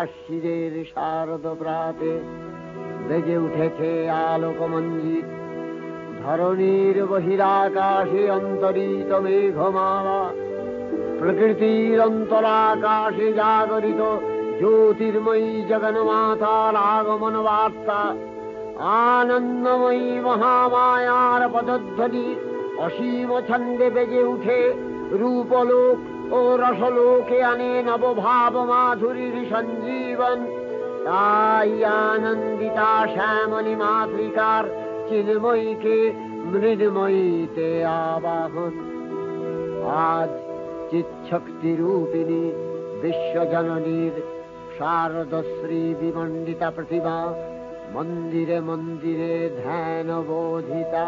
আশ্বিনের শারদ প্রাতে বেজে উঠেছে আলোক মঞ্জিত, ধরণীর বহিরাকাশে অন্তরিত মেঘমালা, প্রকৃতির অন্তরাকাশে জাগরিত জ্যোতির্ময়ী জগন্মাতার আগমন বার্তা, আনন্দময়ী মহামায়ার পদধ্বনি অসীম ছন্দে বেজে উঠে রূপলোক ও রসলোকে আনে নবভাব মাধুরীর সঞ্জীবন। তাই আনন্দিতা শ্যামলী মাতৃকার চিন্ময়ীকে মৃন্ময়ীতে আবাহন। আজ চিৎশক্তি রূপিণী বিশ্বজননীর শারদশ্রী বিমণ্ডিতা প্রতিমা মন্দিরে মন্দিরে ধ্যান বোধিতা।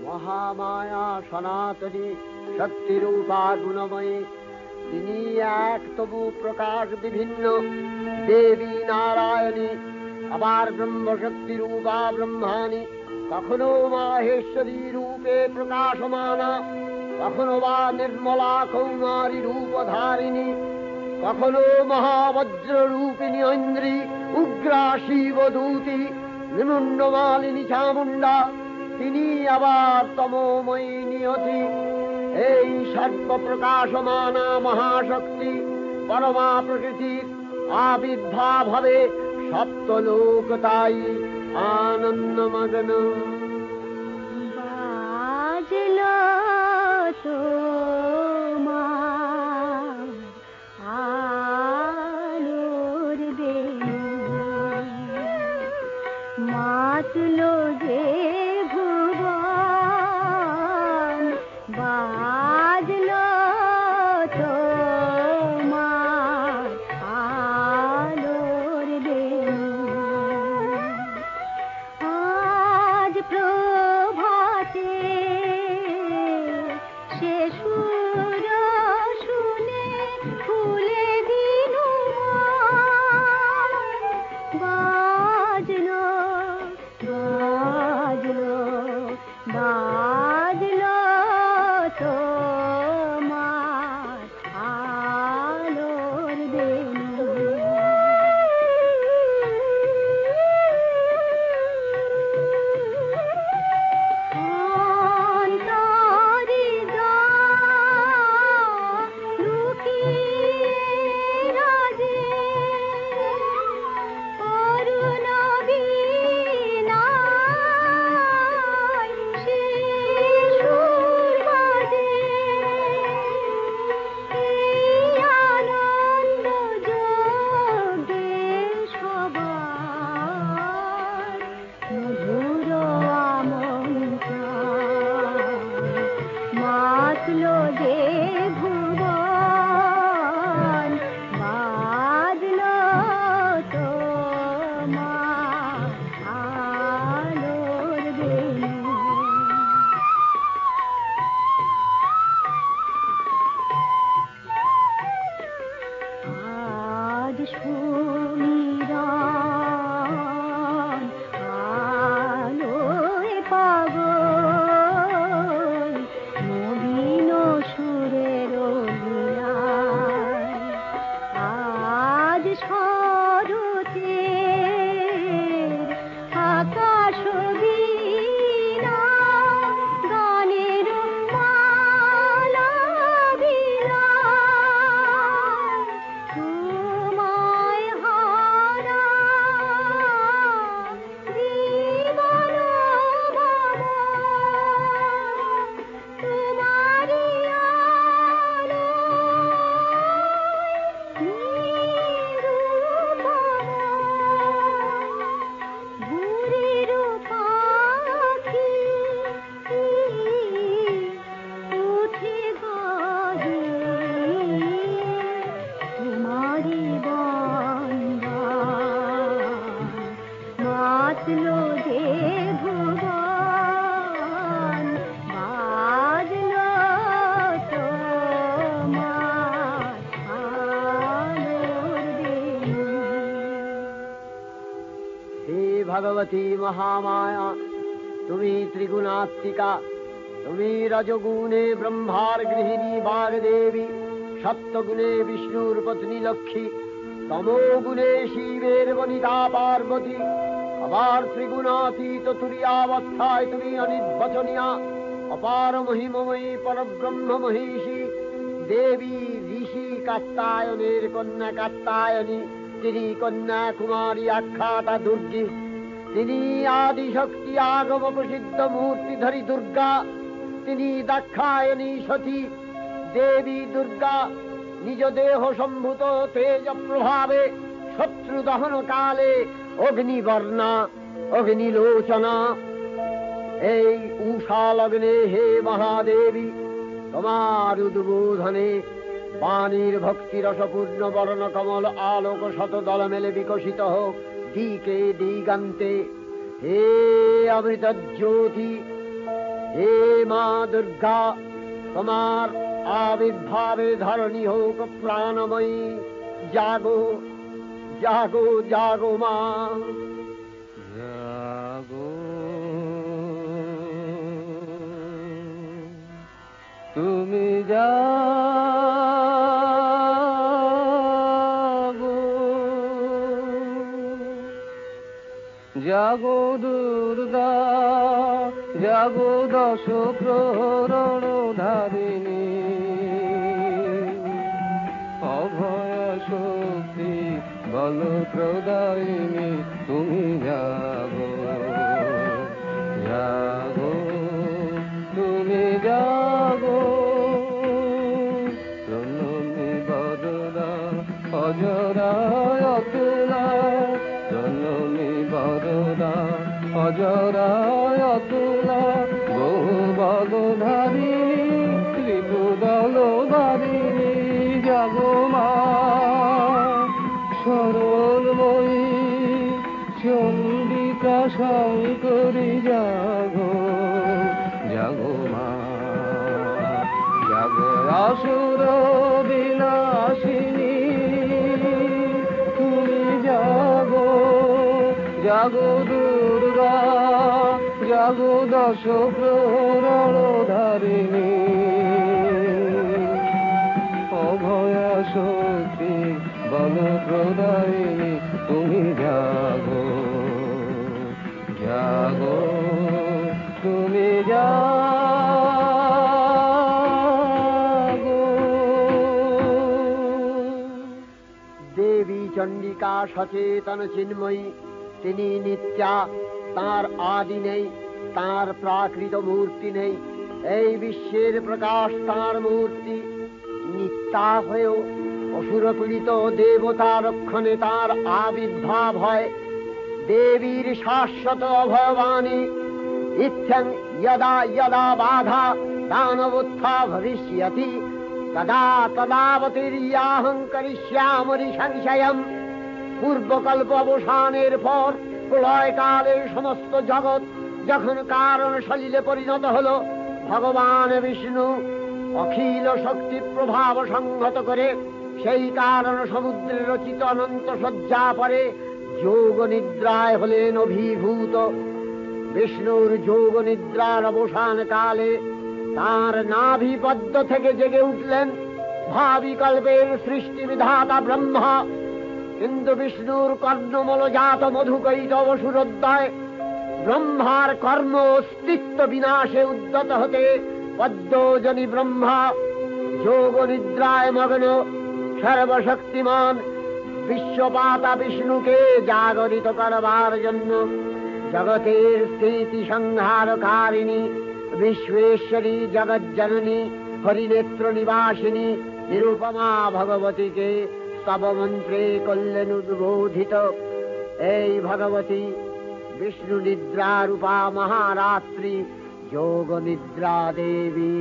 মহামায়া সনাতনী শক্তিরূপা গুণময়ী, তিনি এক তবু প্রকাশ বিভিন্ন দেবী নারায়ণী, আবার ব্রহ্মশক্তি রূপা ব্রহ্মাণী, কখনো মাহেশ্বরী রূপে প্রকাশমানা, কখনো বা নির্মলা কৌমারী রূপধারিণী, কখনো মহাবজ্র রূপিণী ঐন্দ্রী, উগ্রা শিবদূতি, নিমুন্ডমালিনী চামুণ্ডা, তিনি আবার তমোময়ী নিয়তি। এই সর্বপ্রকাশমানা মহাশক্তি পরমা প্রকৃতির আবির্ভাব হবে সপ্তলোক, তাই আনন্দমগ্ন। বাজলো তোমার আলোর বেণী, মাতলো যে ভুবন, বাজলো তোমার আলোর বেণী। আজ প্রভাতে সে সুর শুনে ফুলে দিনু বাজলো বাজলো বাজলো তোমার আলোর বেণী। অন্তরিদয় যে ভুবন বাজলো তোমার আলোর বেণু। আজ সুমিরন আলোয় পাগল নবীন সুরের লীলায়। আজ শরতের আকাশ বীণা গানের মালা বিলায়। তোমায় হারা জীবন ভাবো তোমারি ভুরির পাখি উঠে গাহে তোমারি বন্দান মাতলো যে ভুবন বাজলো তোমার আলোর বেণু। হে ভগবতী মহামায়া, তুমি ত্রিগুণাত্মিকা, তুমি রজগুণে ব্রহ্মার গৃহিণী বাগদেবী, সত্যগুণে বিষ্ণুর পত্নী লক্ষ্মী, তমোগুণে শিবের বনিতা পার্বতী, আবার ত্রিগুণাতীত তুরীয়াবস্থায় তুমি অনির্বচনীয়া, অপার মহিমময়ী পরব্রহ্ম মহিষী দেবী, ঋষি কাত্যায়নের কন্যা কাত্যায়নী, তিনি কন্যা কুমারী আখ্যাতা দুর্গী, তিনি আদিশক্তি আগম প্রসিদ্ধ মূর্তিধরী দুর্গা, তিনি দাক্ষায়ণী সতী দেবী দুর্গা, নিজ দেহ সম্ভূত তেজ প্রভাবে শত্রু দহন কালে অগ্নিবর্ণা অগ্নিলোচনা। এই উষা লগ্নে হে মহাদেবী, তোমার উদ্বোধনে বাণীর ভক্তি রসপূর্ণ বর্ণ কমল আলোক শত দল মেলে বিকশিত হোক দিকে দিগান্তে। হে অমৃত জ্যোতি, হে মা দুর্গা, তোমার আবির্ভাবে ধরণী হোক প্রাণময়ী। জাগো জাগো জাগো মা, জাগো তুমি জাগো, জাগো দুর্গা, জাগো দশ প্রহরণ ধারিণী, অভয় শক্তি বল প্রদায়িনী, তুমি জাগো জাগো তুমি জাগো। জননী বদনা অজরা অতুলা, জননী বদনা অজরা অতুলা, বহু বলধারিণী ত্রিপুদল বারিণী, জাগো মা সরলময়ী চন্ডিকা শঙ্করী, জাগো জাগো মা, জাগো আসুর বিনাশিনী, তুমি জাগো জাগো দুর্গা, জাগো দশ প্রহরণ ধারিণী, অভয়া শক্তি বল প্রদায়িনী, তুমি জাগো জাগো তুমি জাগো। দেবী চণ্ডিকা সচেতন চিন্ময়ী, তিনি নিত্যা, তার আদি নেই, তার প্রাকৃত মূর্তি নেই। এই বিশ্বের প্রকাশ তার মূর্তি, নিত্যা হয়েও অসুরপীড়িত দেবতা রক্ষণে তার আবির্ভাব হয়। দেবীর শাশ্বত অভয়বাণী, ইত্যং यदा यदा बाधा दानवोत्था भविष्यति तदा तदावतीर्याहं करिष्यामि संशयम्। পূর্বকল্প অবসানের পর প্রলয়কালে সমস্ত জগৎ যখন কারণ সলিলে পরিণত হল, ভগবান বিষ্ণু অখিল শক্তি প্রভাব সংহত করে সেই কারণ সমুদ্রে রচিত অনন্ত শয্যা পরে যোগ নিদ্রায় হলেন অভিভূত। বিষ্ণুর যোগ নিদ্রার অবসান কালে তাঁর নাভিপদ্ম থেকে জেগে উঠলেন ভাবিকল্পের সৃষ্টি বিধাতা ব্রহ্মা। কিন্তু বিষ্ণুর কর্ণমলজাত মধুকৈটব সুরোদয় ব্রহ্মার কর্ম অস্তিত্ব বিনাশে উদ্যত হতে পদ্মজনী ব্রহ্মা যোগ নিদ্রায় মগ্ন সর্বশক্তিমান বিশ্বপাতা বিষ্ণুকে জাগরিত করবার জন্য জগতের স্থিতি সংহারকারিণী বিশ্বেশ্বরী জগজ্জননী হরিনেত্র নিবাসিনী নিরুপমা ভগবতীকে স্তবমন্ত্রে করলেন উদ্বোধিত। এই ভগবতী বিষ্ণু নিদ্রা রূপা মহারাত্রি যোগ নিদ্রা দেবী।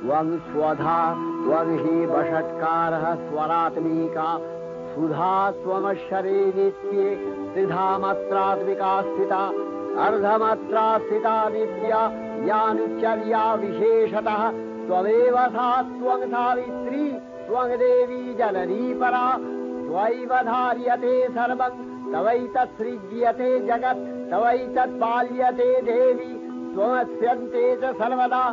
त्वं स्वधा त्वं हि वषट्कारः स्वरात्मिका सुधा त्वमक्षरे नित्ये त्रिधा मात्रात्मिका स्थिता अर्धमात्रा स्थिता नित्या यानुचर्या विशेषतः त्वमेव सा त्वं सावित्री त्वं देवी जननी परा त्वैव धार्यते सर्वं तवैतत्सृज्यते जगत् तवैतत्पाल्यते देवी त्वमस्यन्ते च सर्वदा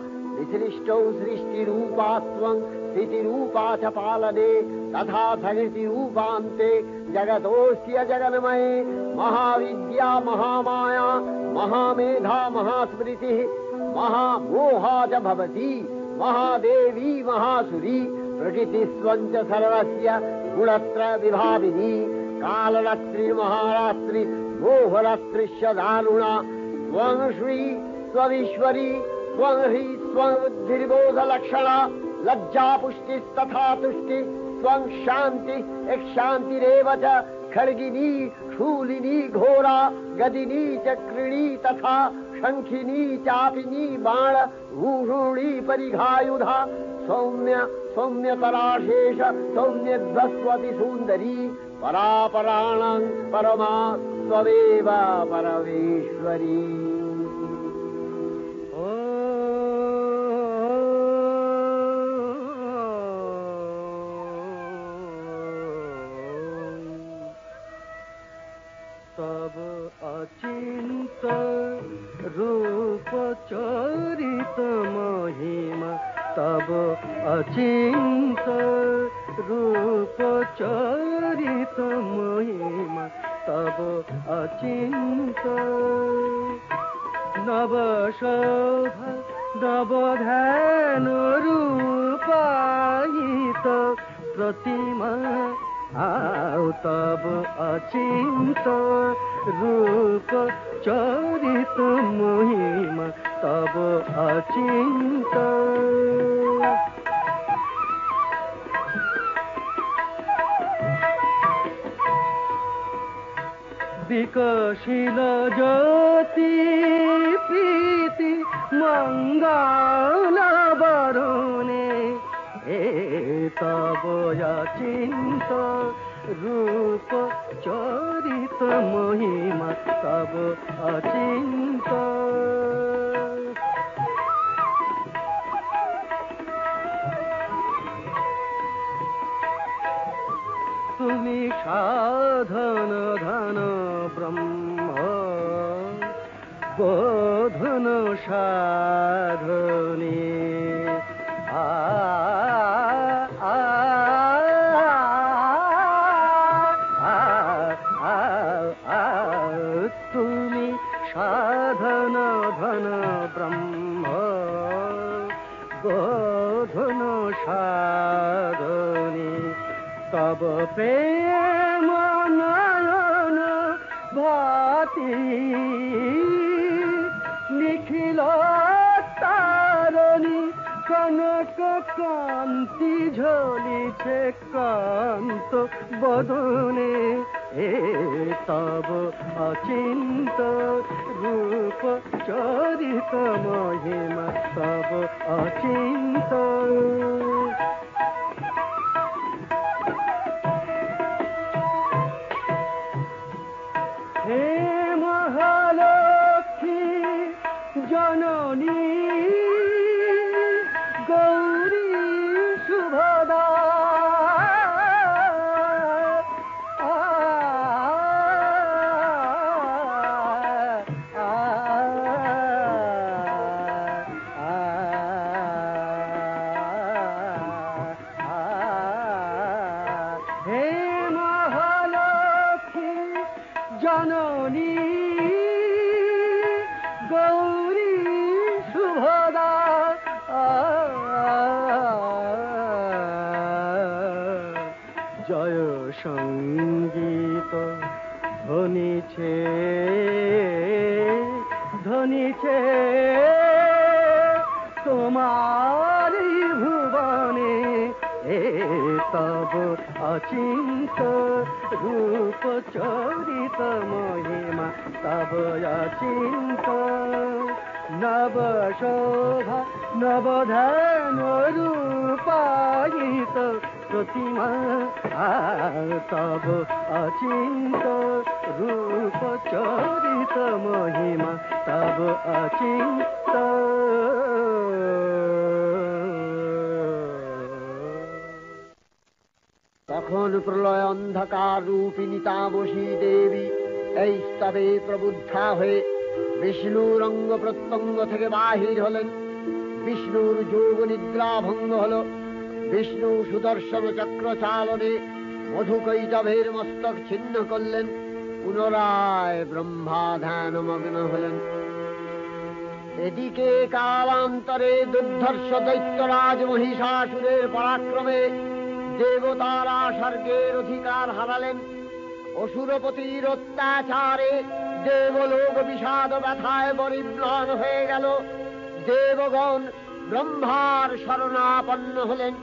विसृष्टौ सृष्टिरूपात्वं स्थितिरूपा च पालने तथा प्रकृतिरूपान्ते जगतोऽस्य जगन्मये महाविद्या महामाया महामेधा महास्मृतिः महामोहा च भवति महादेवी महासुरी प्रकृतिस्त्वं च सर्वस्य गुणत्रय विभाविनी कालरात्रि महारात्रि मोहरात्रिश्च दारुणा त्वं श्री त्वमीश्वरी त्वं ह्री त्वं बुद्धिर्बोधलक्षणा लज्जा पुष्टिस्तथा तुष्टि त्वं शान्ति शान्तिरेव च खड्गिनी शूलिनी घोरा गदिनी चक्रिणी तथा शंखिनी चापिनी बाण भूषुणी परिघायुधा सौम्य सौम्यतराशेष सौम्यध्वस्वति सुन्दरी परापराणां परमा त्वमेव परमेश्वरी। तब अचिंत रूप चरित महिमा तब अचिंत रूप चरित महिमा तब अचिंत नव शोभा नव ध्यान रूपायित प्रतिमा आओ तब अचिंत रूप चरित महिमा तब अचिंत विकसिल ज्योति प्रीति मंगल बरुणे तब अचिंत रूप चरित महिमा तब अचिंत तुमी साधन धन ब्रह्म बोधन साधने तुमी साधन धन ब्रह्म बोधन साधने तब प्रेम नयन भाति निखिल तारणी कनक कांति झलिছে कांत बदने तब अचिंत रूप चरित महिमा तब अचिंत हे महालक्ष्मी जननी गौरी शुभदा हे महालक्ष्मी जननी गौरी शुभदा जय संगीत ध्वनिছে ধ্বনিছে তোমারি ভুবনে तब अचिंत रूप चरित महिमा तब अचिंत नव शोभा नव ध्यान रूपायित प्रतिमा तब अचिंत रूप चरित महिमा तब अचिंत তখন প্রলয় অন্ধকার রূপিণী তামসী দেবী এই স্তবে প্রবুদ্ধা হয়ে বিষ্ণুর অঙ্গ প্রত্যঙ্গ থেকে বাহির হলেন। বিষ্ণুর যোগ নিদ্রা ভঙ্গ হল। বিষ্ণু সুদর্শন চক্র চালনে মধুকৈটভের মস্তক ছিন্ন করলেন। পুনরায় ব্রহ্মা ধ্যানমগ্ন হলেন। এদিকে কালান্তরে দুর্ধর্ষ দৈত্যরাজ মহিষাসুরের পরাক্রমে দেবতারা স্বর্গের অধিকার হারালেন। অসুরপতির অত্যাচারে দেবলোক বিষাদ ব্যথায় পরিম্লান হয়ে গেল। দেবগণ ব্রহ্মার শরণাপন্ন হলেন।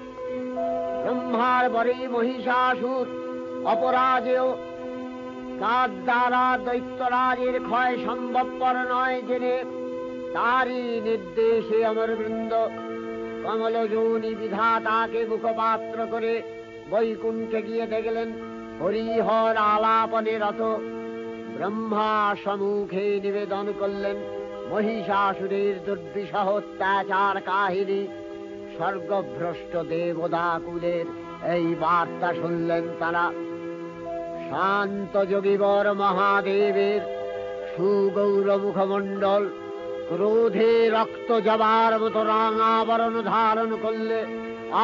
ব্রহ্মার পরে মহিষাসুর অপরাজেয়। তার দ্বারা দৈত্যরাজের ক্ষয় সম্ভবপর নয় জেনে তারই নির্দেশে অমরবৃন্দ কমলযোনি বিধাতাকে মুখপাত্র করে বৈকুণ্ঠে গিয়ে দেখলেন হরিহর আলাপনে রত। ব্রহ্মা সম্মুখে নিবেদন করলেন মহিষাসুরের দুর্বিষহ অত্যাচার কাহিনী। স্বর্গভ্রষ্ট দেবদাকুলের এই বার্তা শুনলেন তারা। শান্ত যোগীবর মহাদেবের সুগৌর মুখমণ্ডল ক্রোধে রক্ত জবার মতো রাঙাবরণ ধারণ করলে,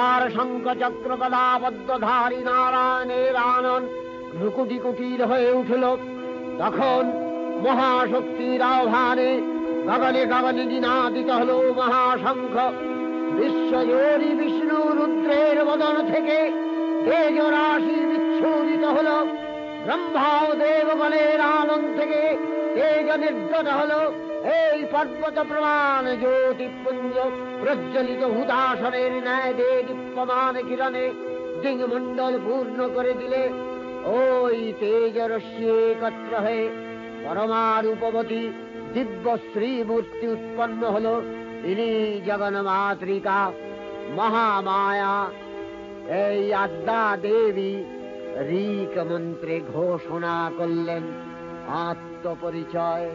আর শঙ্খ চক্র গদাবদ্ধধারী নারায়ণের আনন ভ্রুকুটি কুটির হয়ে উঠল। তখন মহাশক্তির আহ্বানে গগনে গগনে নিনাদিত হল মহাশঙ্খ। বিশ্বজোরি বিষ্ণু রুদ্রের বদন থেকে তেজ রাশি বিচ্ছুরিত হল। ব্রহ্মা ও দেবগণের আনন্দ থেকে তেজ নির্গত হল। এই পর্বত প্রমাণ জ্যোতিপুঞ্জ প্রজ্বলিত হুদাসনের ন্যায় দীপ্যমান কিরণে দিংমণ্ডল পূর্ণ করে দিলে ওই তেজ রশ্মি একত্র হয়ে পরমারূপবতী দিব্য শ্রীমূর্তি উৎপন্ন হল। ইনি জগন্মাতৃকা মহামায়া। এই আদ্যা দেবী ঋক মন্ত্রে ঘোষণা করলেন আত্মপরিচয়।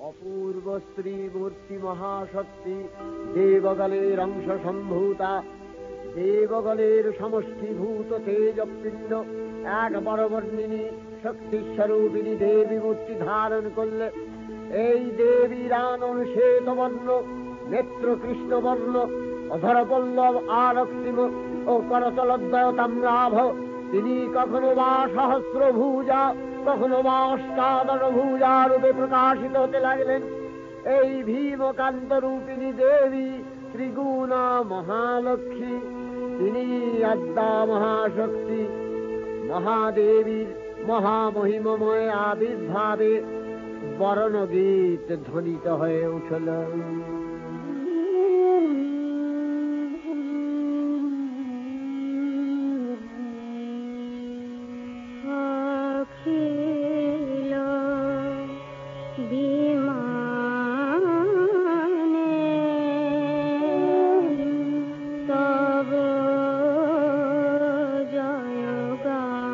অপূর্ব স্ত্রী মূর্তি মহাশক্তি দেবগলের অংশ সম্ভূতা, দেবগলের সমষ্টিভূত তেজপিণ্ড এক বরবর্ণিনী শক্তিস্বরূপিণী দেবী মূর্তি ধারণ করলে এই দেবীর আনন শ্বেতবর্ণ, নেত্র কৃষ্ণবর্ণ, অধরপল্লব আরক্তিম ও করতলদ্বয় তাম্রাভ। তিনি কখনো বা সহস্রভুজা, কখনো বা অষ্টাদশ ভুজা রূপে প্রকাশিত হতে লাগলেন। এই ভীমকান্ত রূপিণী দেবী ত্রিগুণা মহালক্ষ্মী, তিনি আদ্যা মহাশক্তি। মহাদেবীর মহামহিমময় আবির্ভাবে বরণগীত ধ্বনিত হয়ে উঠল। অখিল বিমানে তব জয়গানে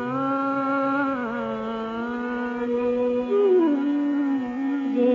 যে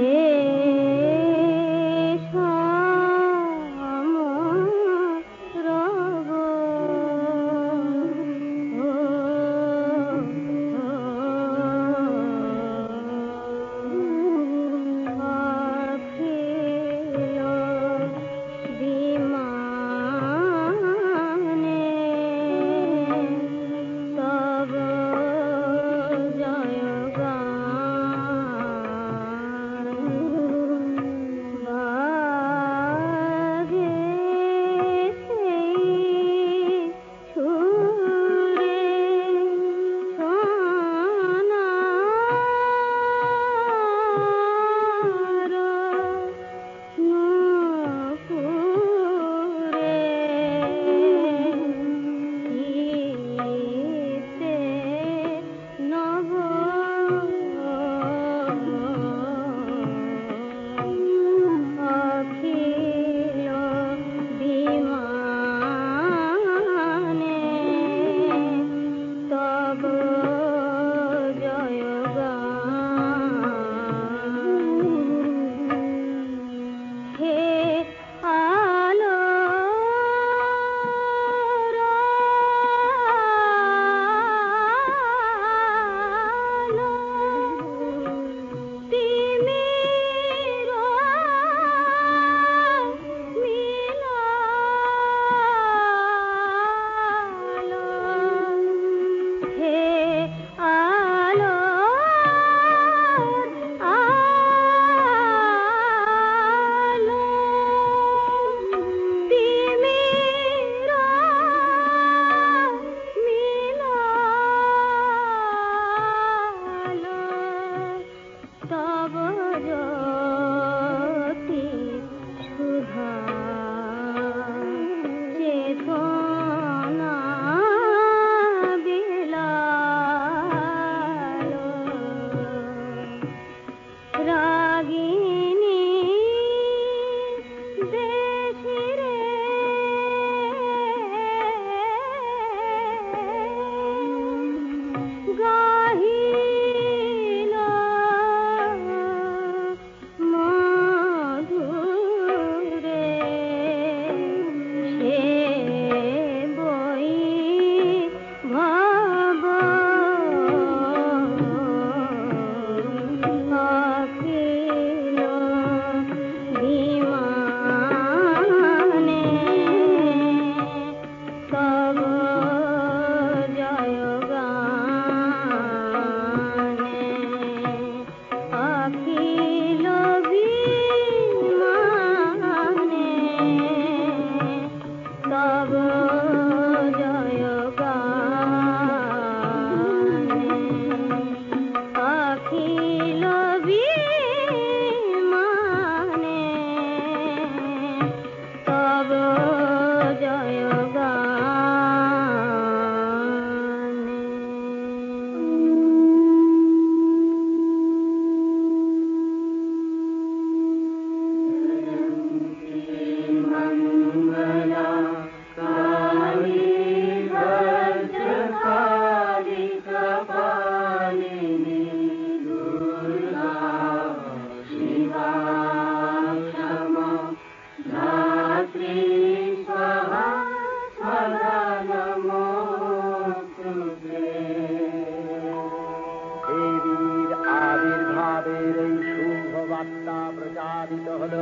উৎপাদিত হল।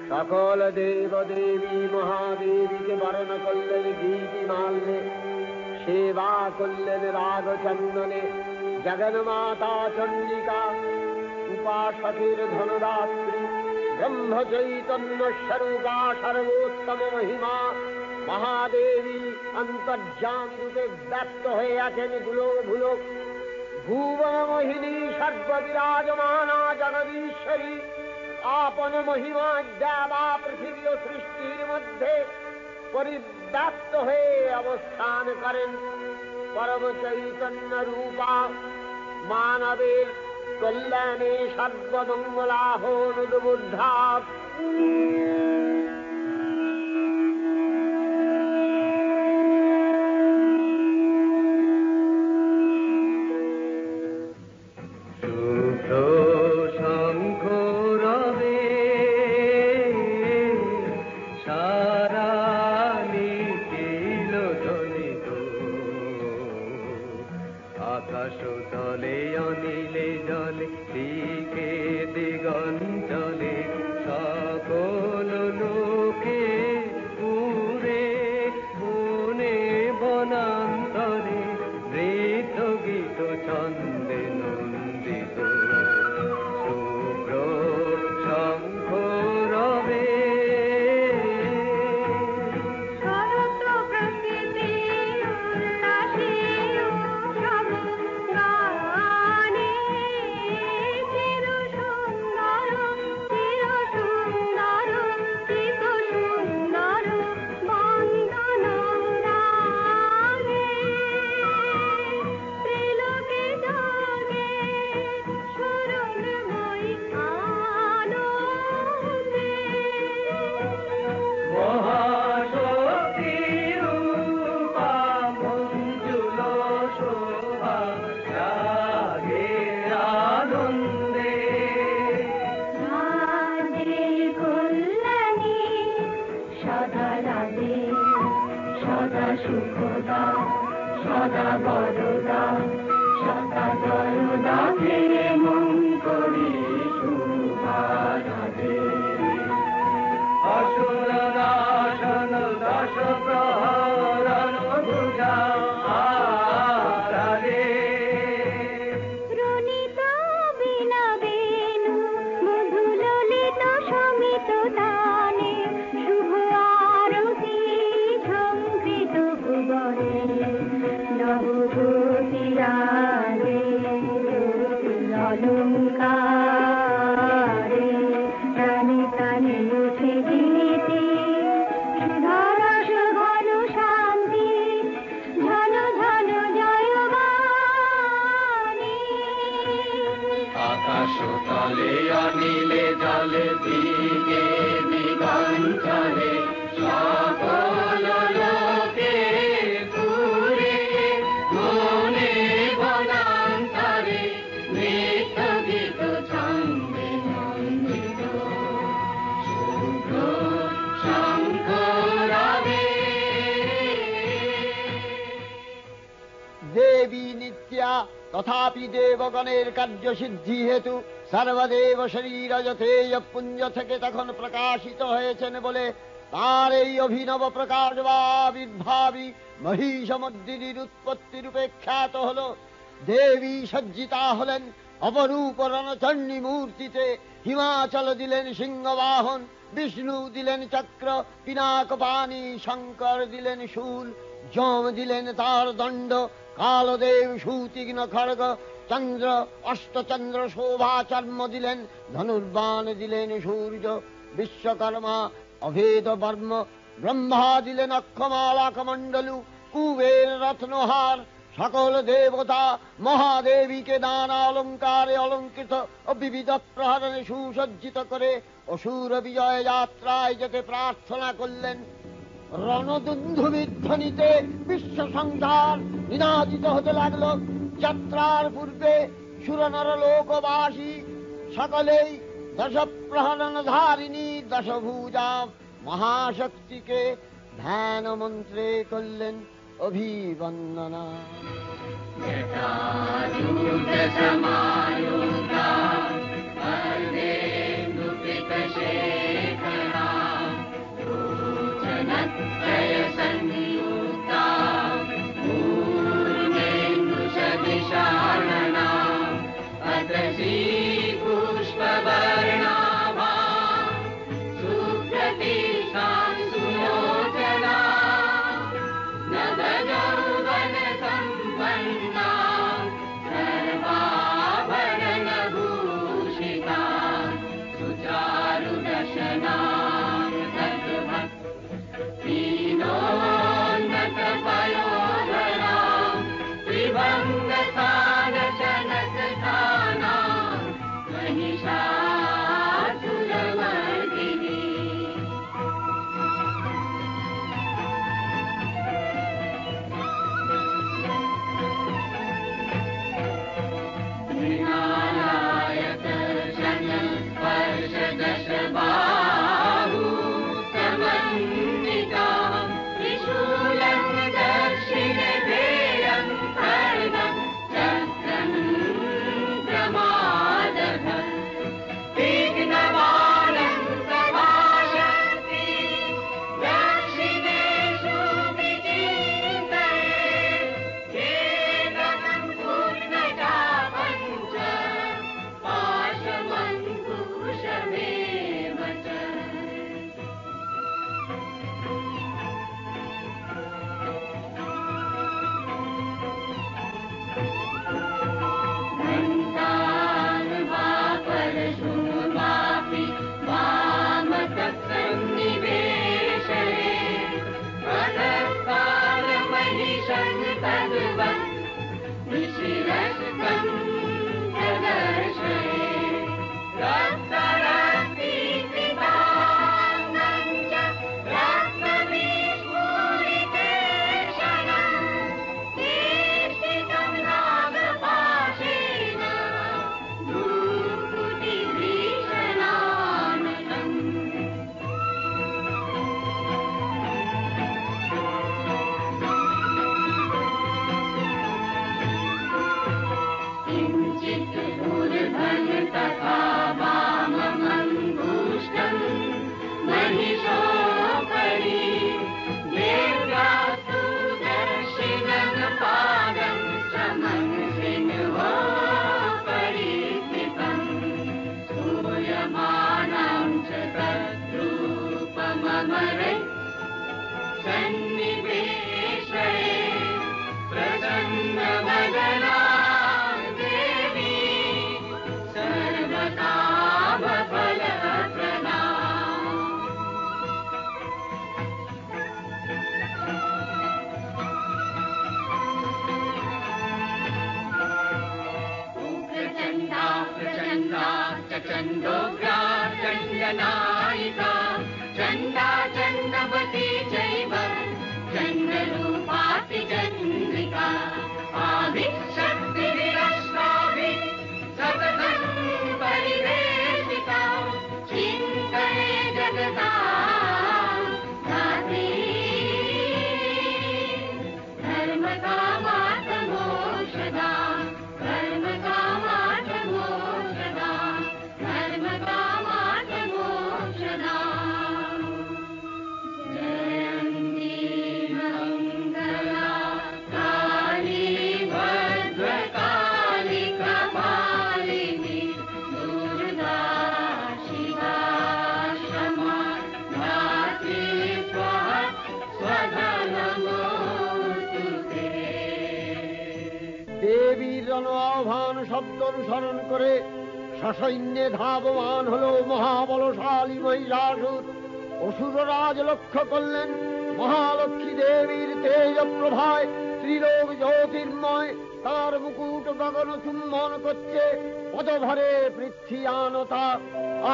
সকল দেব দেবী মহাদেবীকে বরণ করলেন গীতি মাল্যে, সেবা করলেন রাগ চন্দনে। জগন্মাতা চণ্ডিকা উপাসকের ধনদাত্রী, ব্রহ্ম চৈতন্য স্বরূপা সর্বোত্তম মহিমা মহাদেবী অন্তর্যামী রূপে ব্যক্ত হয়ে আছেন দুলোক ভুলোক। ভুবন মোহিনী সর্ববিরাজমানা জগদীশ্বরী আপন মহিমা দেবা পৃথিবী ও সৃষ্টির মধ্যে পরিব্যাপ্ত হয়ে অবস্থান করেন। পরম চৈতন্য রূপা মানবের কল্যাণে সর্বমঙ্গলাহনুদ্বুদ্ধা। দেবী নিত্যা তথাপি দেবগণের কার্যসিদ্ধি হেতু সর্বদেব শরীরজতেয় পুঞ্জ থেকে তখন প্রকাশিত হয়েছেন বলে তার এই অভিনব প্রকাশ বা আবির্ভাবী মহিষমর্দিনীর উৎপত্তি রূপে খ্যাত হল। দেবী সজ্জিতা হলেন অপরূপ রণচণ্ডী মূর্তিতে। হিমাচল দিলেন সিংহবাহন, বিষ্ণু দিলেন চক্র, পিনাকপাণি, শঙ্কর দিলেন শূল, যম দিলেন তার দণ্ড, কালদেব সুতীক্ষ্ণ খড়গ, চন্দ্র অষ্টচন্দ্র শোভা চর্ম দিলেন, ধনুর্বাণ দিলেন সূর্য, বিশ্বকর্মা অভেদ বর্ম, ব্রহ্মা দিলেন অক্ষমালা কমণ্ডলু, কুবের রত্নহার। সকল দেবতা মহাদেবীকে নানা অলঙ্কারে অলঙ্কৃত ও বিবিধ প্রহরণে সুসজ্জিত করে অসুর বিজয় যাত্রায় যেতে প্রার্থনা করলেন। রণদুন্ধুবির ধ্বনিতে বিশ্ব সংসার নিনাদিত হতে লাগল। যাত্রার পূর্বে সুরনর লোকবাসী সকলেই দশ প্রহরণ ধারিণী দশভুজা মহাশক্তিকে ধ্যান মন্ত্রে করলেন অভিবন্দনা। জটাজূট সমায়ুক্তা समरे सन्निवेशे प्रसन्नवदना देवी सर्वकामफलप्रदा। प्रचण्डा प्रचण्डा चण्डोग्रा चण्डनायिका चण्डा चण्डवती चैव चण्डरूपाति चन्द्रिका आदिशक्तिरस्माभिः सततं परिवेशिता चिन्तये जगता धात्री धर्मकामार्थमोक्षदा धर्मकामार्थमोक्षदा धर्मकामार्थमोक्षदा। जयन्ती मङ्गला काली भद्रकाली कपालिनी दुर्गा शिवा क्षमा धात्री स्वाहा स्वधा नमोऽस्तु ते। দেবীর আহ্বান শব্দ অনুসরণ করে সসৈন্যে ধাবমান হল মহাবলশালী মহিষাসুর। অসুররাজ লক্ষ্য করলেন মহালক্ষ্মী দেবীর তেজ প্রভায় ত্রিলোক জ্যোতির্ময়, তার মুকুট গগন চুম্বন করছে, পদভরে পৃথ্বীয়ানতা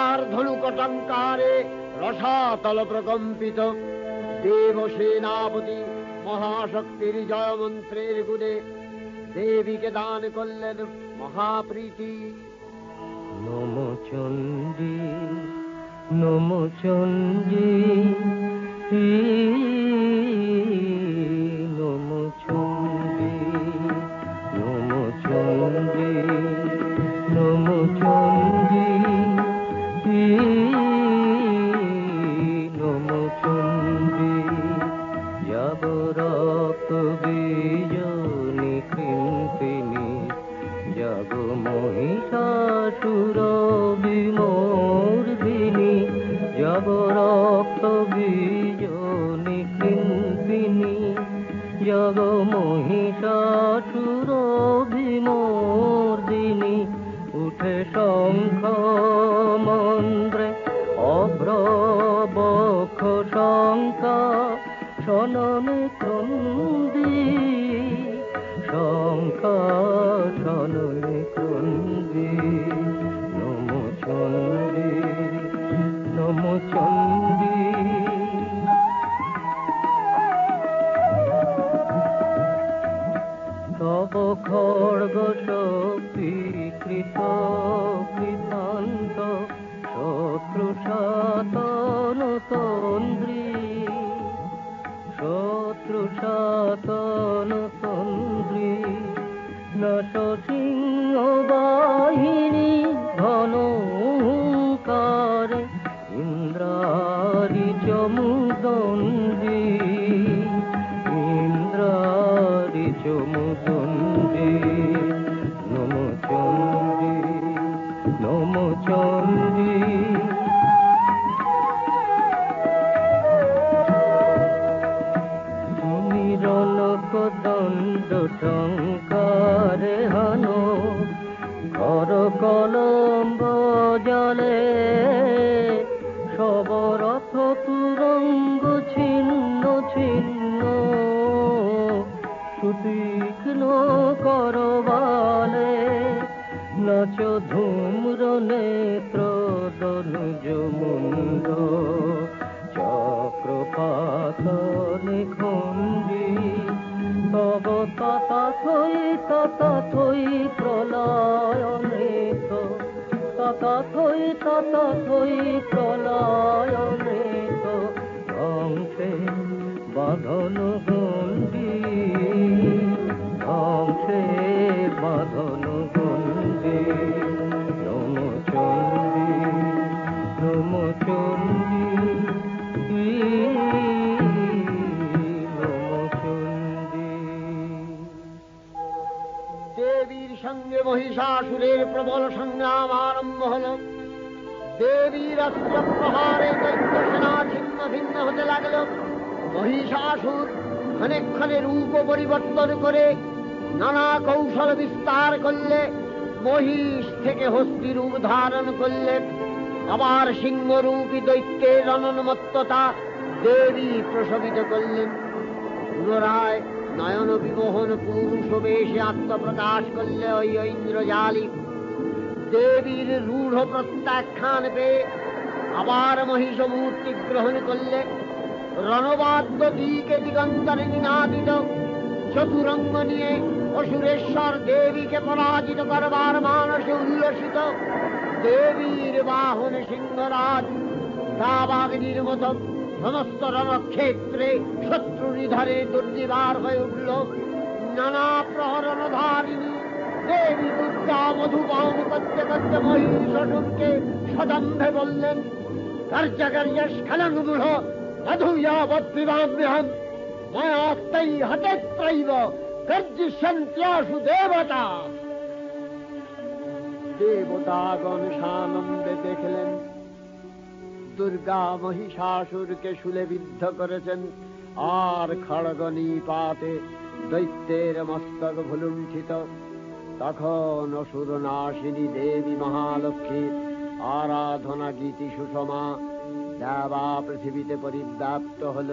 আর ধনুকটঙ্কারে রসাতল প্রকম্পিত। দেবসেনাপতি মহাশক্তির জয়মন্ত্রের গুণে দেবীকে দান করলেন মহাপ্রীতি। নম চণ্ডী নম চণ্ডী নম চণ্ডী নম চণ্ডী নম চণ্ডী নম চণ্ডী যাব রক্ত বীজনি কৃন্তিনি যাব মহিষাসুর বিমর্দিনী যাব রক্ত বীজনি কৃন্তিনি যাব মহিষাসুর বিমর্দিনী। উঠে শঙ্খ মন্দ্রে অভ্রবক্ষ শঙ্কা শননে ক্রন্দী শঙ্কা শননে ক্রন্দী। নম চণ্ডী নম চণ্ডী তব খড়গ শক্তিকৃত কৃতান্ত শত্রু সাতন তন্দ্রী শত্রু সাতন তন্দ্রী। নশ সিংহ বাহিনী ঘনকারে ইন্দ্রারি চমুদণ্ডী ইন্দ্রারি চমুদণ্ডী। নম চণ্ডী নম চণ্ডী সুমিরন কদণ্ড টঙ্কারে হানো ঘর কলম্ব জলে সবরথ তুরঙ্গ ছিন্ন ছিন্ন সুতীক্ষ্ণ করবালে নাচ ধূম্র নেত্র দনুজ মুন্ড চক্রপাতনে খণ্ডী। তব তথাথই প্রলয়নেত তথাথই প্রলয়নেত ধ্বংসে বাঁধন গণ্ডী ধ্বংসে বাঁধন গণ্ডী। নম চণ্ডী নম চণ্ডী নম চণ্ডী। দেবীর সঙ্গে মহিষাসুরের প্রবল সংগ্রাম আরম্ভ হল। দেব দেবীর অস্ত্র প্রহারে দৈত্য সেনা ছিন্ন ভিন্ন হতে লাগল। মহিষাসুর ক্ষণে ক্ষণে রূপ পরিবর্তন করে নানা কৌশল বিস্তার করলে মহিষ থেকে হস্তি রূপ ধারণ করলে। আবার সিংহরূপী দৈত্যের রণন্মত্ততা দেবী প্রসবিত করলেন। পুনরায় নয়ন বিমোহন পুরুষ বেশে আত্মপ্রকাশ করলে ওই ইন্দ্রজালী। দেবীর রূঢ় প্রত্যাখ্যান পেয়ে আবার মহিষ মূর্তি গ্রহণ করলে। রণবাদ্য দিকে দিগন্তরে নিনাদিত। চতুরঙ্গ নিয়ে অসুরেশ্বর দেবীকে পরাজিত করবার মানসে উল্লসিত। দেবীর বাহন সিংহরাজ দাবাগ্নির মতো সমস্ত রণক্ষেত্রে শত্রু নিধনে দুর্নিবার হয়ে উঠল। নানা প্রহরণধারিণী দেবী দুর্গা মধুপান করতে করতে মহিষাসুরকে সদম্ভে বললেন, কার্যকার্য স্খলনমূঢ় মধুয়াবদ্বিবাম্যহম মায়াত্তৈ হতেত্রৈব গর্জিষ্যন্ত্যাসু দেবতা। দেবতাগণ সানন্দে দেখলেন দুর্গা মহিষাসুরকে শূলে বিদ্ধ করেছেন, আর খড়গ নিপাতে দৈত্যের মস্তক ভুলুণ্ঠিত। তখন অসুর নাশিনী দেবী মহালক্ষ্মীর আরাধনা গীতি সুষমা দেবা পৃথিবীতে পরিব্যাপ্ত হল।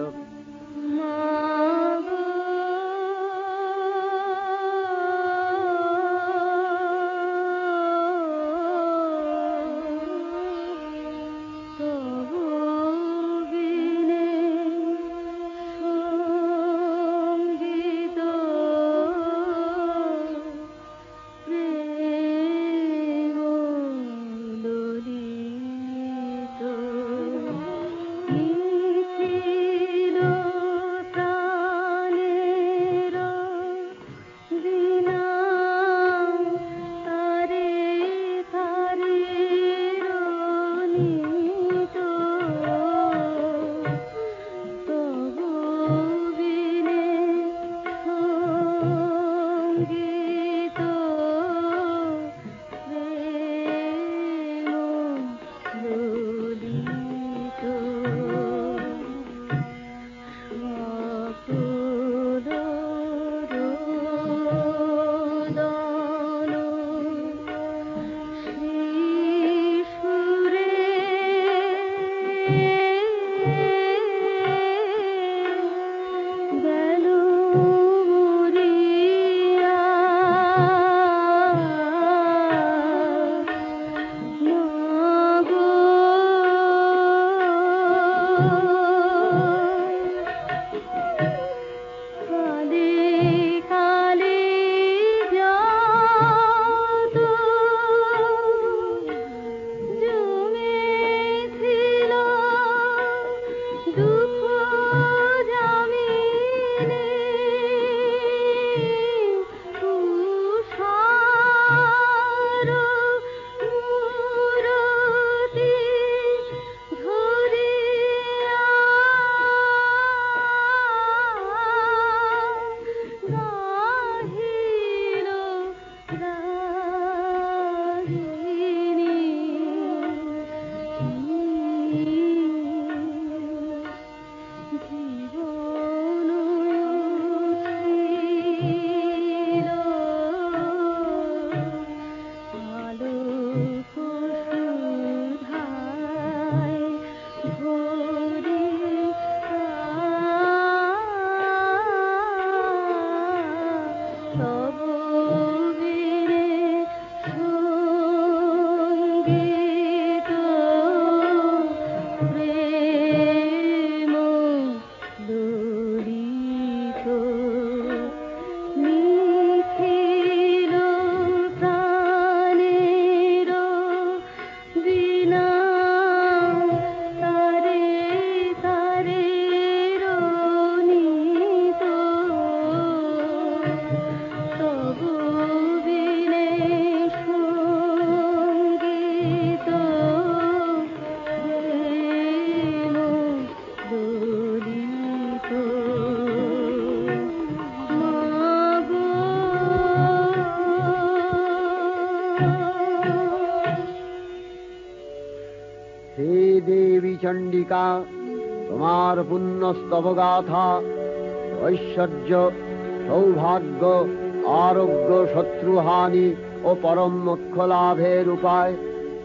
হে দেবী চণ্ডিকা, তোমার পুণ্যস্তব গাথা ঐশ্বর্য, সৌভাগ্য, আরোগ্য, শত্রুহানি ও পরম মোক্ষ লাভের উপায়।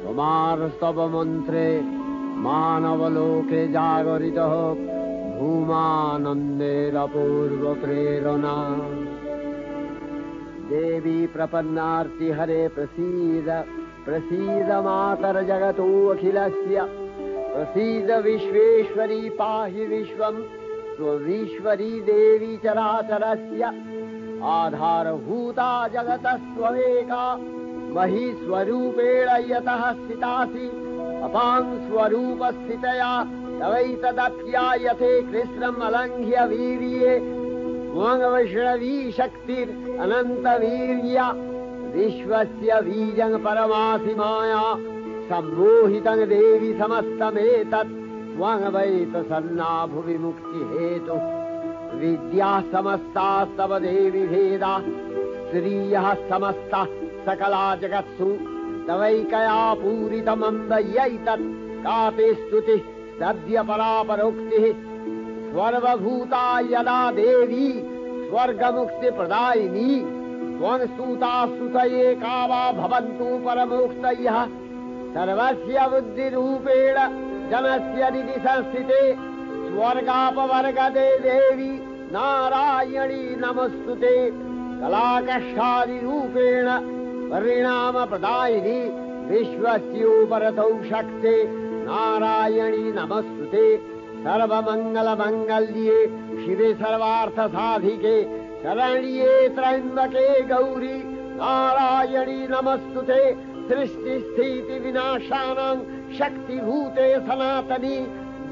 তোমার স্তব মন্ত্রে মানবলোকে জাগরিত হোক ভূমানন্দের অপূর্ব প্রেরণা। देवी प्रपन्नार्ति हरे प्रसीद, प्रसीद मातर जगतोऽखिलस्य, प्रसीद विश्वेश्वरी पाहि विश्वम् त्वमीश्वरी देवी चराचरस्य। आधारभूता जगतस्त्वमेका, महीस्वरूपेण यतः स्थितासि, अपां स्वरूपस्थितया तवैतदप्यायते कृष्णम् अलङ्घ्य वीर्ये। वैष्णवी शक्तिर् अनंत वीर्या, विश्वस्य बीजं परमासि माया, सम्मोहितं देवी समस्तमेतत् त्वं भुवि मुक्ति हेतु। विद्या समस्तास्तव देवी भेदा, श्रियः समस्ता सकला जगत्सु, तवैकया पूरितमम्बयैतत् कापि स्तुतिः सद्य परापरोक्तिः। सर्वभूता यदा देवी स्वर्गमुक्ति प्रदायिनी, त्वं स्तुता स्तुतये का वा भवन्तु परमोक्तयः। सर्वस्य बुद्धिरूपेण जनस्य हृदि संस्थिते, स्वर्गापवर्गदे देवी नारायणी नमस्तुते। कलाकष्ठादिरूपेण परिणाम प्रदायिनी, विश्वस्योपरतौ शक्ते नारायणी नमस्तुते। सर्वमंगल मंगल्ये शिवे सर्वार्थ साधिके, शरण्ये त्र्यंबके गौरी नारायणी नमस्तुते। सृष्टि स्थिति विनाशानां शक्तिभूते सनातनी,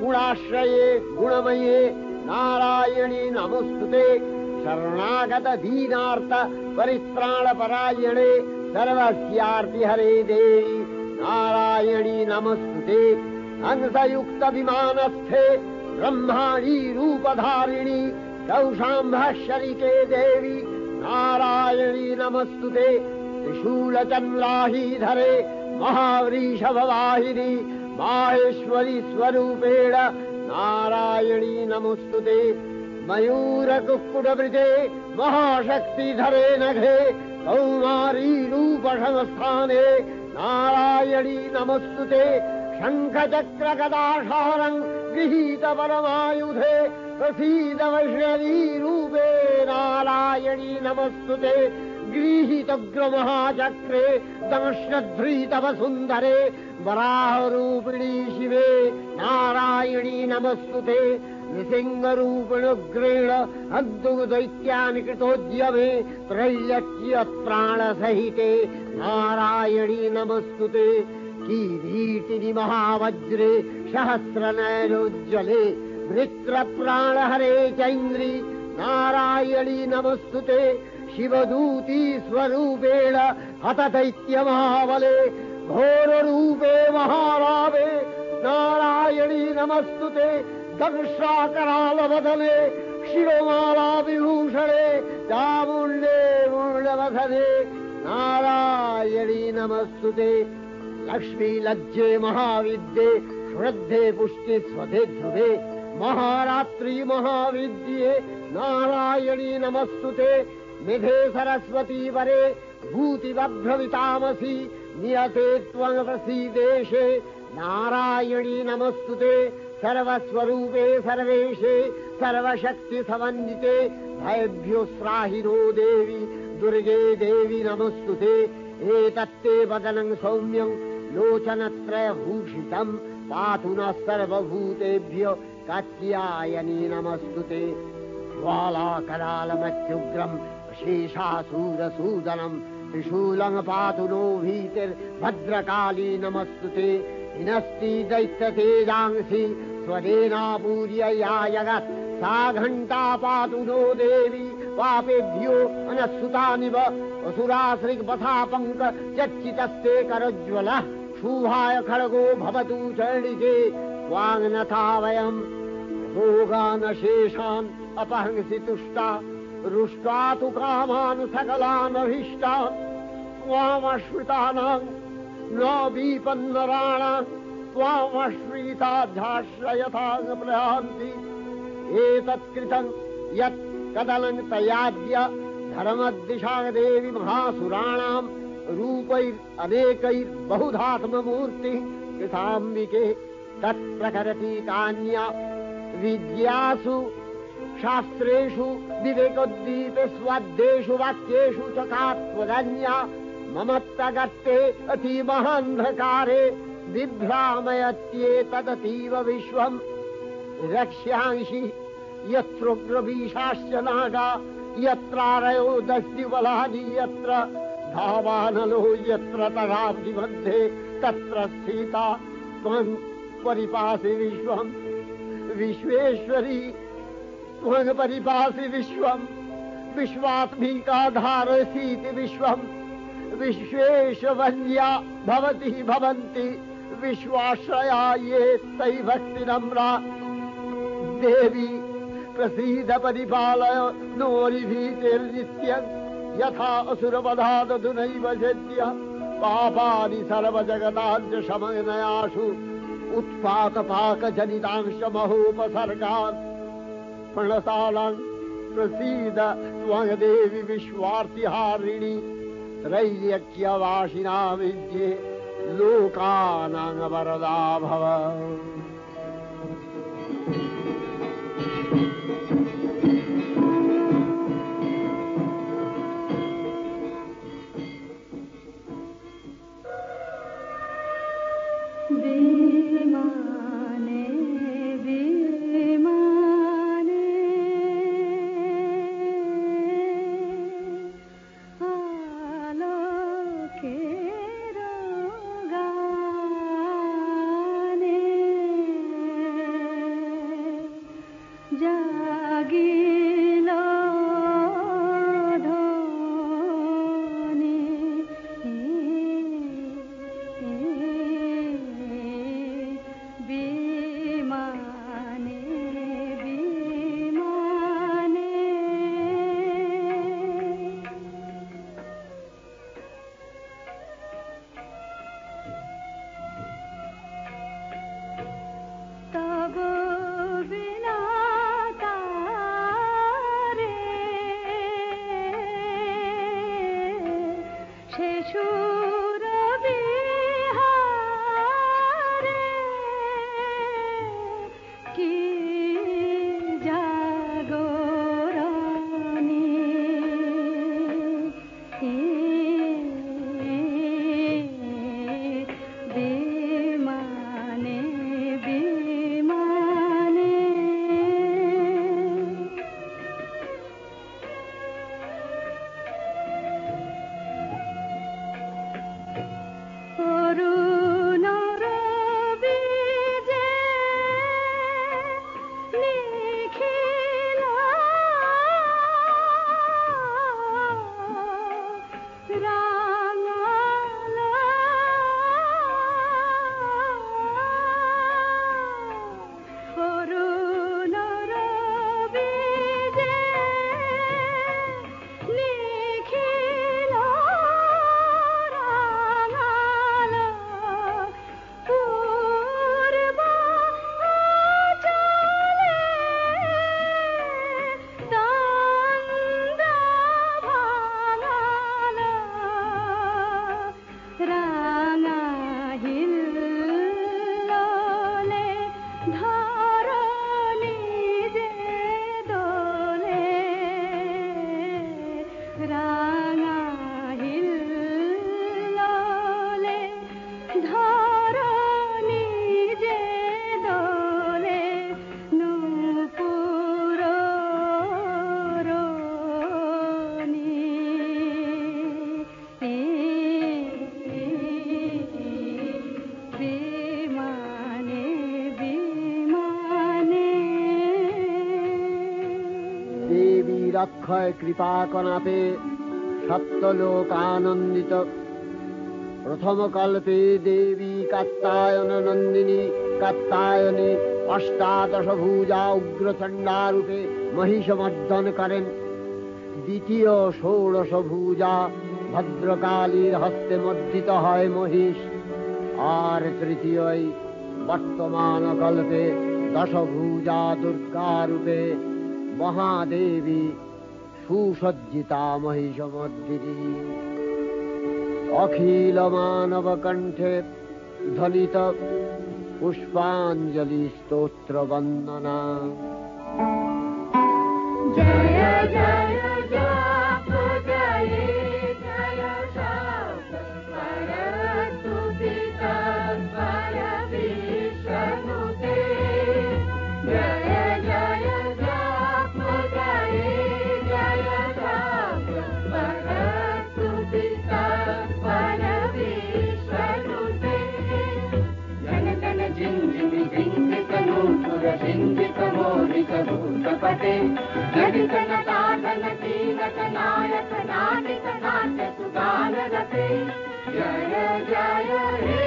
गुणाश्रये गुणमये नारायणी नमस्तुते। शरणागत दीनार्थ परित्राणपरायणे, सर्वस्यार्ति हरे देवी नारायणी नमस्तुते। हंसयुक्त विमानस्थे ब्रह्माणी रूपधारिणी, कौशाम्भशरिके देवी नारायणी नमस्तुते। त्रिशूलचन्द्राहीधरे महावृषभवाहिनी, माहेश्वरी स्वरूपेण नारायणी नमस्तुते। मयूरकुक्कुटवृते महाशक्तिधरे नघे, कौमारी रूपसंस्थाने नारायणी नमस्तुते। शंखचक्र गदाधारं गृहीत परमायुधे, प्रसीद वैष्णवी रूपे नारायणी नमस्तुते। गृहीतोग्रमहाचक्रे दंश्नध्रीतव सुन्दरे, वराहरूपिणी शिवे नारायणी नमस्तुते। नृसिंहरूपिणुग्रेण हन्तुदैत्यानि कृतोद्यमे, त्रैलक्ष्य प्राणसहिते नारायणी नमस्तुते। किरीटिनि महावज्रे सहस्रनयनोज्ज्वले, वृत्रप्राणहरे चैन्द्री नारायणी नमस्तुते। शिवदूती स्वरूपेण हतदैत्यमहाबले, घोररूपे महारावे नारायणी नमस्तुते। दंशाकरालवदने शिरोमाला विभूषणे, चामुण्डे मूलवसने नारायणी नमस्तुते। लक्ष्मी लज्जे महाविद्ये, श्रद्धे पुष्टि स्वधे ध्रुवे, महारात्रि महाविद्ये नारायणी नमस्तुते। निधे सरस्वती वरे भूतिवभ्रवितामसि, नियते त्वं प्रसीदेशे नारायणी नमस्तुते। सर्वस्वरूपे सर्वेशे सर्वशक्ति समन्विते, भयभ्योस्त्राहिनो देवी दुर्गे देवी नमस्तुते। एतत्ते वदनं सौम्यं लोचनत्रयभूषितं, पातु नः सर्वभूतेभ्यो कात्यायनी नमस्तुते। ज्वालाकरालमत्युग्रं शेषासूरसूदनं, त्रिशूलं पातु नो भीतिर्भद्रकाली नमस्तुते। हिनस्ति दैत्यतेजांसि स्वरेणापूर्य या जगत्, सा घण्टा पातु नो देवी पापेभ्यो अनस्सुतानिव। असुराश्रिग्वथापङ्क चर्चितस्ते करोज्ज्वलः, शुभाय खड्गो भवतु चण्डिके वाङ्नथा वयम्। भोगानशेषान् अपहंसि तुष्टा, रुष्ट्वा तु कामान् सकलान् अभीष्टान्। त्वामश्रितानां न विपन्नराणां त्वामश्रीताध्याश्रयथाङ्गप्रयान्ति एतत्कृतं यत् कदलं तयाद्य धर्मदिशा देवी महासुराणां रूपैरनेकैर्बहुधात्ममूर्तिः कृताम्बिके तत्प्रकरति कान्या विद्यासु शास्त्रेषु विवेकोद्दीप स्वाद्येषु वाक्येषु च कात्वदन्या ममत्तगत्ते अतिमहान्धकारे बिभ्रामयत्येतदतीव विश्वम् रक्ष्यांसि यत्रोग्रवीशाश्च नागा यत्रारयो दस्युबलानि यत्र धावानलो यत्र तराब्धि मध्ये तत्र स्थिता त्वं परिपासि विश्वम् विश्वेश्वरी त्वं परिपासि विश्वम् विश्वात्मिका धारसीति विश्वम् विश्वेशवन्या भवति भवन्ति विश्वाश्रया ये तै भक्तिनम्रा देवी प्रसीद परिपालय नोरिभीतिर्नित्यम् यथा असुरवधादधुनैव सद्य पापानि सर्वजगताञ्च शमनयासु उत्पातपाकजनितांश महोपसर्गान् प्रणतालां प्रसीद त्वं देवी विश्वार्तिहारिणि त्रैलोक्यवासिना विद्ये लोकानां वरदा भव। অক্ষয় কৃপা কনাপে সপ্তলোকানন্দিত প্রথম কল্পে দেবী কাত্যায়ন নন্দিনী কাত্যায়নে অষ্টাদশ ভুজা উগ্রচণ্ডা রূপে মহিষমর্দন করেন। দ্বিতীয় ষোড়শ ভুজা ভদ্রকালীর হস্তে মর্দিত হয় মহিষ। আর তৃতীয় वर्तमानकल्पे दशभुजा दुर्गारूपे महादेवी सुसज्जिता महिषमर्दिनी अखिल मानव कंठे ध्वनित पुष्पांजलि स्तोत्र वंदना। जय जय जाप जय जय शाप परस्तुति तत्पर विष्णुते। जय जय जाप जय जय शाप परस्तुति तत्पर विष्णुते। जन जन जिंजिमि जिंजित नूपुर जिंजित मोरित भूतपते। जडित नटाटन कीलक नायक नाटिक नाट्य सुगान रते। जय जय हे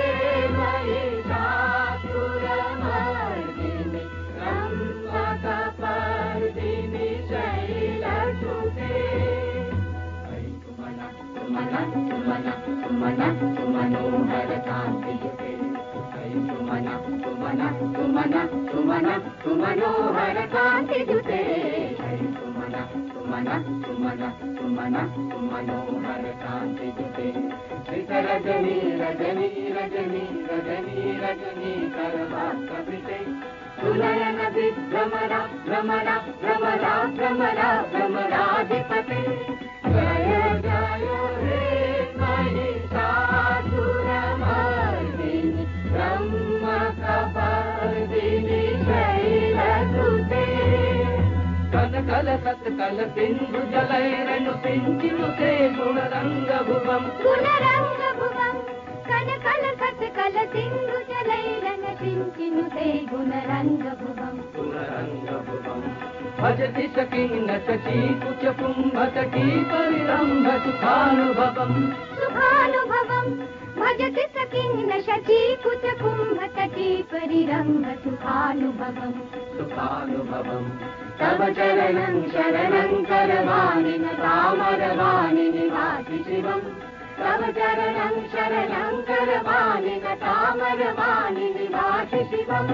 महिषासुरमर्दिनि रम्भकपर्दिनि शैलसुते। सुमन सुमन सुमन सुमन सुमनोहर कान्तियुते। सुमन सुमन सुमन सुमन सुमनोहर कान्तियुते। सुमन सुमन सुमन सुमन सुमनोहर कान्तियुते। रजनी रजनी रजनी रजनी रजनी करवाकपिते। सुनयन विभ्रमरा भ्रमरा भ्रमरा भ्रमरा भ्रमराधिपते। जय जय हे महिषासुरमर्दिनि रम्भकपर्दिनि शैलसुते। कल सत्कल सिंधु जलैरनु सिंचिनुते गुणरंगभुवम्। गुणरंगभुवम् कल कल सत्कल सिंधु जलैरनु सिंचिनुते गुणरंगभुवम्। गुणरंगभुवम् भजति सकिन्न शची कुच कुंभतटी परिरंभ सुखानुभवम्। सुखानुभवम् भजति सकिन्न शची कुच कुंभतटी परिरंभ सुखानुभवम्। सुखानुभवम् तव चरणं शरणं करवाणि तामरवाणि निवासि शिवम्। तव चरणं शरणं करवाणि तामरवाणि निवासि शिवम्।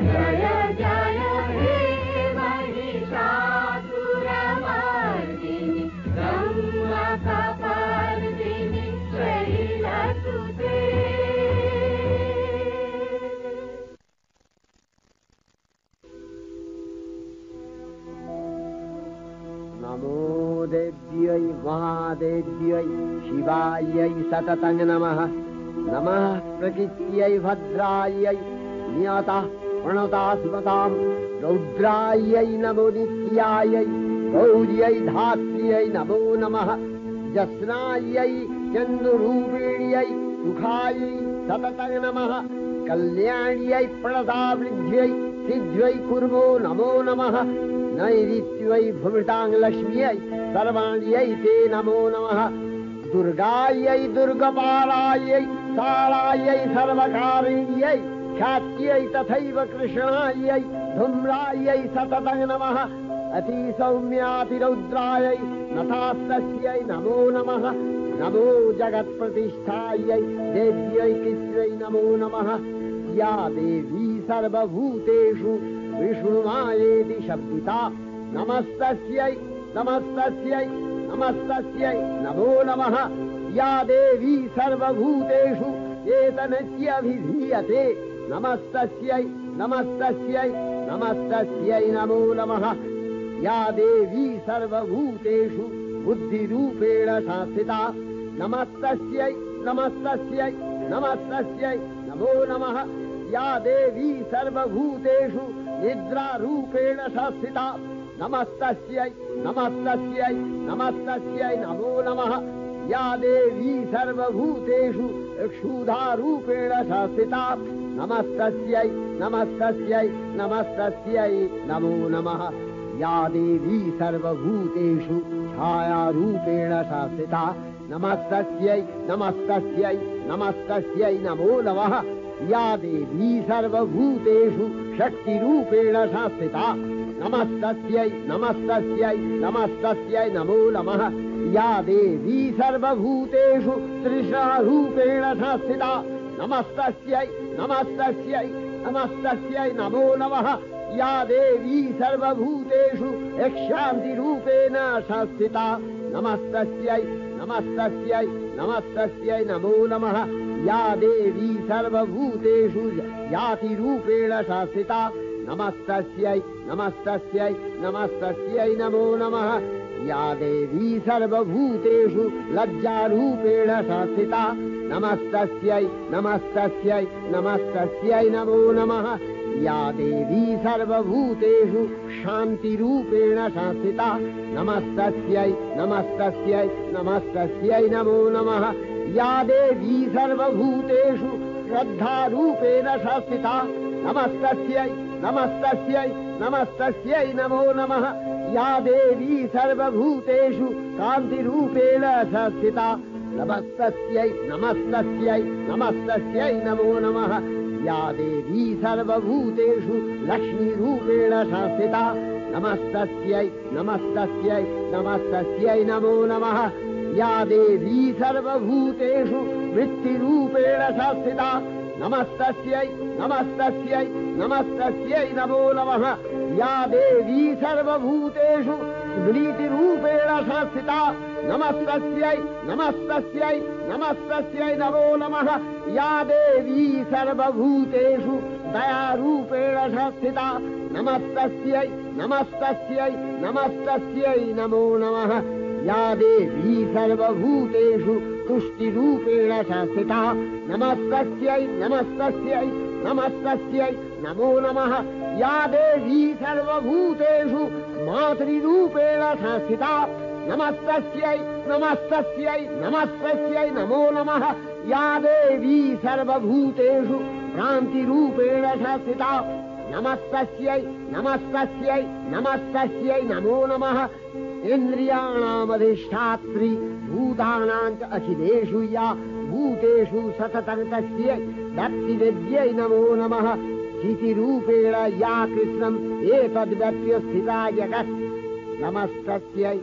जय जय हे महिषासुरमर्दिनि रम्भकपर्दिनि शैलसुते। नमो देव्यै महादेव्यै शिवायै सततं नमः। नमः प्रकृत्यै भद्रायै नियतः प्रणता स्मतां। रौद्रायै नमो नित्यायै गौर्यै धात्र्यै नमो नमः। जस्नायै चन्द्ररूपिण्यै सुखायै सततं नमः। कल्याण्यै प्रणतावृद्ध्यै सिद्ध्यै कुर्मो नमो नमः। नैऋत्यै भूमितां लक्ष्म्यै सर्वाण्यै ते नमो नमः। दुर्गायै दुर्गपालायै कालायै सर्वकारिण्यै ख्यात्यै तथैव कृष्णायै धूम्रायै सततं नमः। अतिसौम्यातिरौद्रायै नथास्तस्यै नमो नमः। नमो जगत्प्रतिष्ठायै देव्यै कृत्यै नमो नमः। या देवी सर्वभूतेषु विष्णुमायेति शब्दिता नमस्तस्यै नमस्तस्यै नमस्तस्यै नमो नमः। या देवी सर्वभूतेषु एतनत्यभिधीयते नमस्तस्यै नमस्तस्यै नमस्तस्यै नमो नमः। या देवी सर्वभूतेषु बुद्धिरूपेण संस्थिता नमस्तस्यै नमस्तस्यै नमस्तस्यै नमो नमः। या देवी सर्वभूतेषु निद्रारूपेण संस्थिता नमस्तस्यै नमस्तस्यै नमस्तस्यै नमो नमः। या देवी सर्वभूतेषु क्षुधारूपेण संस्थिता नमस्तस्यै नमस्तस्यै नमस्तस्यै नमो नमः। या देवी सर्वभूतेषु छायारूपेण संस्थिता नमस्तस्यै नमस्तस्यै नमस्तस्यै नमो नमः। या देवी सर्वभूतेषु शक्तिरूपेण संस्थिता नमस्तस्यै नमस्तस्यै नमस्तस्यै नमो नमः। या देवी सर्वभूतेषु तृष्णारूपेण संस्थिता नमस्तस्यै नमस्तस्यै नमस्तस्यै नमो नमः या देवी सर्वभूतेषु यक्षान्तिरूपेण संस्थिता नमस्तस्यै नमस्तस्यै नमस्तस्यै नमो नमः या देवी सर्वभूतेषु यातिरूपेण संस्थिता नमस्तस्यै नमस्तस्यै नमस्तस्यै नमो नमः या देवी सर्वभूतेषु लज्जारूपेण संस्थिता नमस्तस्यै नमस्तस्यै नमस्तस्यै नमो नमः या देवी सर्वभूतेषु शान्तिरूपेण संस्थिता नमस्तस्यै नमस्तस्यै नमस्तस्यै नमो नमः या देवी सर्वभूतेषु श्रद्धारूपेण संस्थिता नमस्तस्यै नमस्तस्यै नमस्तस्यै नमो नमः या देवी सर्वभूतेषु कान्तिरूपेण संस्थिता नमस्तस्यै नमस्तस्यै नमस्तस्यै नमो नमः या देवी सर्वभूतेषु लक्ष्मीरूपेण संस्थिता नमस्तस्यै नमस्तस्यै नमस्तस्यै नमो नमः या देवी सर्वभूतेषु वृत्तिरूपेण संस्थिता नमस्तस्यै नमस्तस्यै नमस्तस्यै नमो नमः या देवी सर्वभूतेषु स्मृतिरूपेण संस्थिता नमस्तस्यै नमस्तस्यै नमस्तस्यै नमो नमः या देवी सर्वभूतेषु दयारूपेण संस्थिता नमस्तस्यै नमस्तस्यै नमस्तस्यै नमो नमः या देवी सर्वभूतेषु तुष्टिरूपेण संस्थिता नमस्तस्यै नमस्तस्यै नमस्तस्यै नमो नमः या देवी सर्वभूतेषु मातृरूपेण संस्थिता नमस्तस्यै नमस्तस्यै नमस्तस्यै नमो नमः या देवी सर्वभूतेषु भ्रान्तिरूपेण संस्थिता नमस्तस्यै नमस्तस्यै नमस्तस्यै नमो नमः इन्द्रियाणामधिष्ठात्री भूतानां च अखिलेषु या भूतेषु सततं तस्यै भक्तिविद्यै नमो नमः स्थितिरूपेण या कृष्णम् एतद्व्यप्य स्थिता जगत् नमस्तस्यै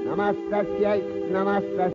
नमस्तस्यै नमस्तस्यै